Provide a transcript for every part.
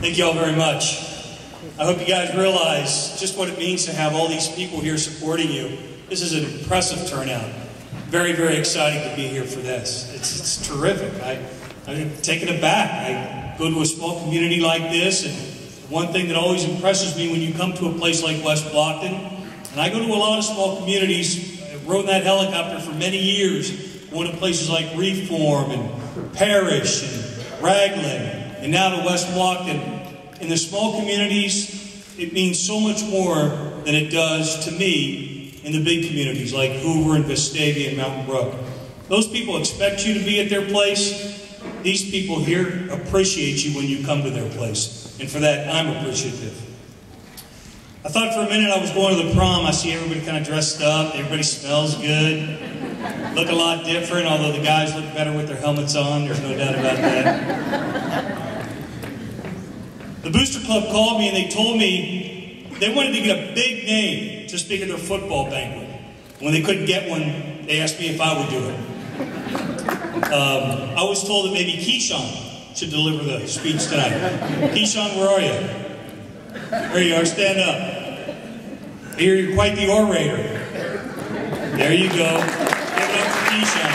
Thank you all very much. I hope you guys realize just what it means to have all these people here supporting you. This is an impressive turnout. Very, very exciting to be here for this. It's terrific. I'm taken aback. I go to a small community like this, and one thing that always impresses me when you come to a place like West Blockton, and I go to a lot of small communities. I've rode that helicopter for many years, going to places like Reform and Parish and Raglan, and now to West Blockton. In the small communities, it means so much more than it does to me in the big communities like Hoover and Vestavia and Mountain Brook. Those people expect you to be at their place. These people here appreciate you when you come to their place. And for that, I'm appreciative. I thought for a minute I was going to the prom. I see everybody kind of dressed up. Everybody smells good. Look a lot different, although the guys look better with their helmets on. There's no doubt about that. The Booster Club called me and they told me they wanted to get a big name to speak at their football banquet. When they couldn't get one, they asked me if I would do it. I was told that maybe Keyshawn should deliver the speech tonight. Keyshawn, where are you? There you are, stand up. I hear you're quite the orator. There you go. Give it up for Keyshawn.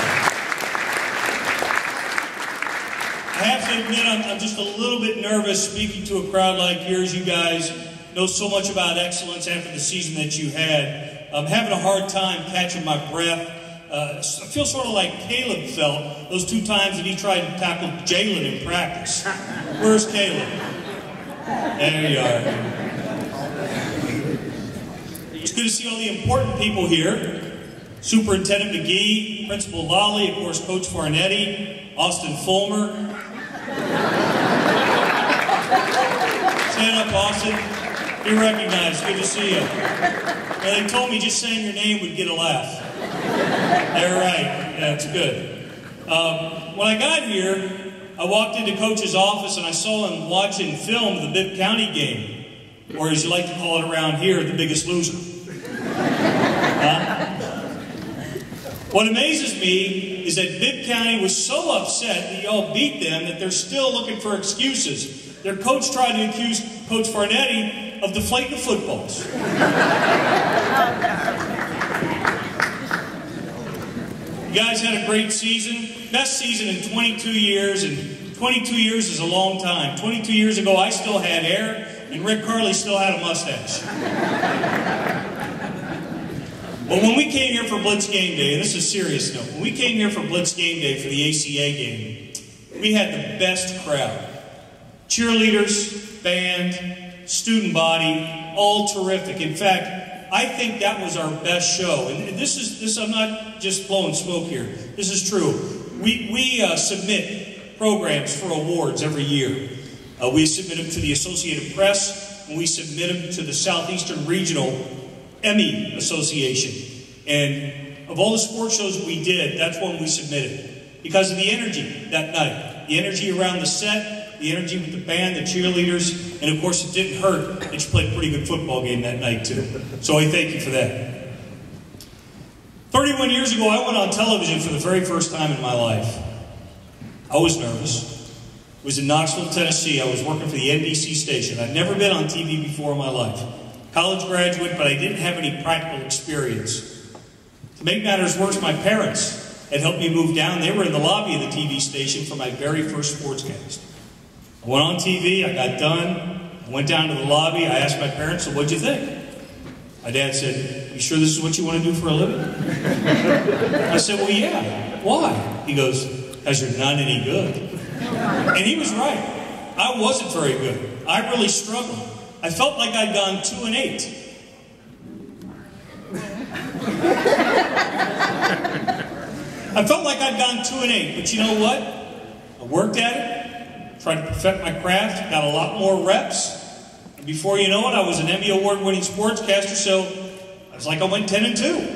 I have to admit, I'm just a little bit nervous speaking to a crowd like yours. You guys know so much about excellence after the season that you had. I'm having a hard time catching my breath. I feel sort of like Caleb felt those 2 times that he tried to tackle Jalen in practice. Where's Caleb? There you are. It's good to see all the important people here. Superintendent McGee, Principal Lawley, of course, Coach Farnetti, Austin Fulmer. Stand up, Austin. You're recognized. Good to see you. Well, they told me just saying your name would get a laugh. They're right. Yeah, it's good. When I got here, I walked into Coach's office and I saw him watching film the Bibb County game, or as you like to call it around here, The Biggest Loser. What amazes me is that Bibb County was so upset that y'all beat them that they're still looking for excuses. Their coach tried to accuse Coach Farnetti of deflating the footballs. You guys had a great season. Best season in 22 years, and 22 years is a long time. 22 years ago, I still had hair, and Rick Carley still had a mustache. But when we came here for Blitz Game Day, and this is a serious note, when we came here for Blitz Game Day for the ACA game, we had the best crowd. Cheerleaders, band, student body, all terrific. In fact, I think that was our best show. And this I'm not just blowing smoke here. This is true. We submit programs for awards every year. We submit them to the Associated Press, and we submit them to the Southeastern Regional Emmy Association. And of all the sports shows we did, that's one we submitted. Because of the energy that night. The energy around the set, the energy with the band, the cheerleaders, and of course it didn't hurt that you played a pretty good football game that night too. So I thank you for that. 31 years ago, I went on television for the very first time in my life. I was nervous. It was in Knoxville, Tennessee. I was working for the NBC station. I'd never been on TV before in my life. College graduate, but I didn't have any practical experience. To make matters worse, my parents had helped me move down. They were in the lobby of the TV station for my very first sportscast. I went on TV, I got done, I went down to the lobby, I asked my parents, so what'd you think? My dad said, you sure this is what you want to do for a living? I said, well, yeah. Why? He goes, because you're not any good. And he was right. I wasn't very good. I really struggled. I felt like I'd gone 2 and 8. I felt like I'd gone 2 and 8, but you know what? I worked at it, tried to perfect my craft, got a lot more reps, and before you know it, I was an Emmy Award-winning sportscaster, so I was like I went 10 and 2.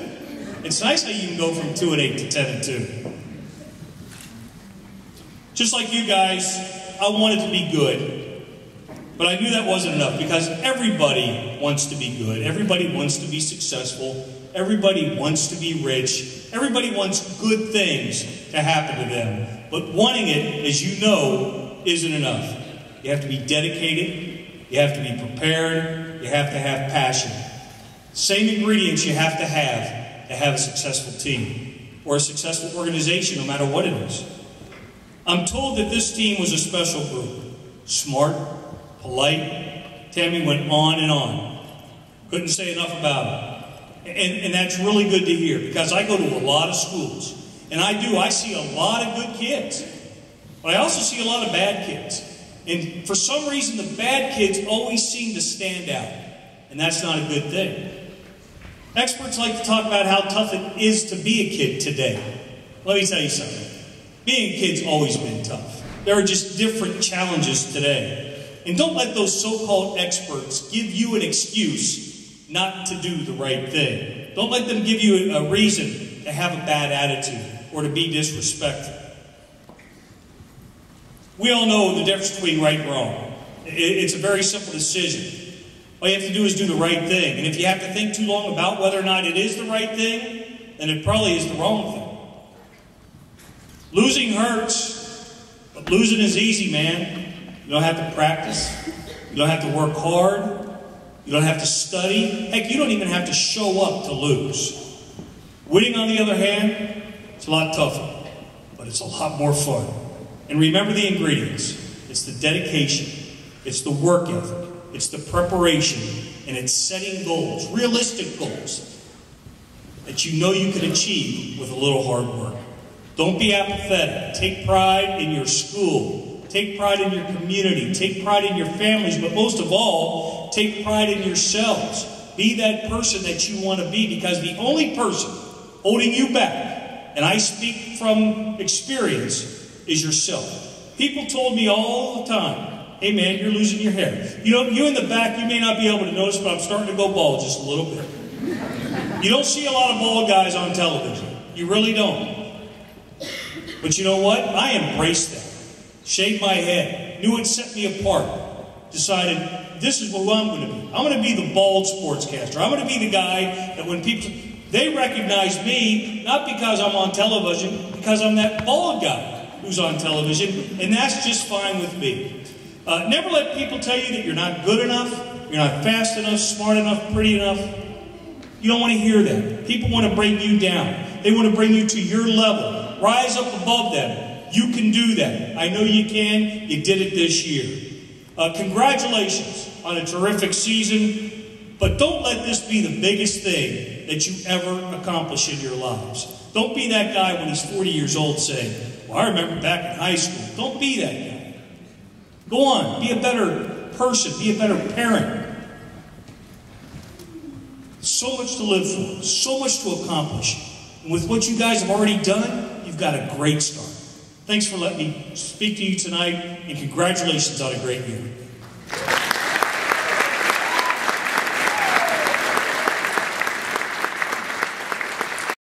It's nice how you can go from 2 and 8 to 10 and 2. Just like you guys, I wanted to be good. But I knew that wasn't enough because everybody wants to be good. Everybody wants to be successful. Everybody wants to be rich. Everybody wants good things to happen to them. But wanting it, as you know, isn't enough. You have to be dedicated. You have to be prepared. You have to have passion. Same ingredients you have to have a successful team or a successful organization, no matter what it is. I'm told that this team was a special group. Smart, polite. Tammy went on and on. Couldn't say enough about it. And that's really good to hear, because I go to a lot of schools. And I see a lot of good kids. But I also see a lot of bad kids. And for some reason, the bad kids always seem to stand out. And that's not a good thing. Experts like to talk about how tough it is to be a kid today. Let me tell you something. Being a kid's always been tough. There are just different challenges today. And don't let those so-called experts give you an excuse not to do the right thing. Don't let them give you a reason to have a bad attitude or to be disrespectful. We all know the difference between right and wrong. It's a very simple decision. All you have to do is do the right thing. And if you have to think too long about whether or not it is the right thing, then it probably is the wrong thing. Losing hurts, but losing is easy, man. You don't have to practice. You don't have to work hard. You don't have to study. Heck, you don't even have to show up to lose. Winning, on the other hand, it's a lot tougher, but it's a lot more fun. And remember the ingredients. It's the dedication. It's the work ethic. It's the preparation, and it's setting goals, realistic goals, that you know you can achieve with a little hard work. Don't be apathetic. Take pride in your school. Take pride in your community. Take pride in your families, but most of all, take pride in yourselves. Be that person that you want to be, because the only person holding you back, and I speak from experience, is yourself. People told me all the time, hey man, you're losing your hair. You know, you in the back, you may not be able to notice, but I'm starting to go bald just a little bit. You don't see a lot of bald guys on television. You really don't. But you know what? I embraced that. Shaved my head. Knew it set me apart. Decided, this is what I'm going to be. I'm going to be the bald sportscaster. I'm going to be the guy that when people, they recognize me, not because I'm on television, because I'm that bald guy who's on television, and that's just fine with me. Never let people tell you that you're not good enough, you're not fast enough, smart enough, pretty enough. You don't want to hear that. People want to bring you down. They want to bring you to your level. Rise up above them. You can do that. I know you can. You did it this year. Congratulations on a terrific season, but don't let this be the biggest thing that you ever accomplish in your lives. Don't be that guy when he's 40 years old saying, well, I remember back in high school. Don't be that guy. Go on, be a better person, be a better parent. So much to live for, so much to accomplish. And with what you guys have already done, you've got a great start. Thanks for letting me speak to you tonight, and congratulations on a great year.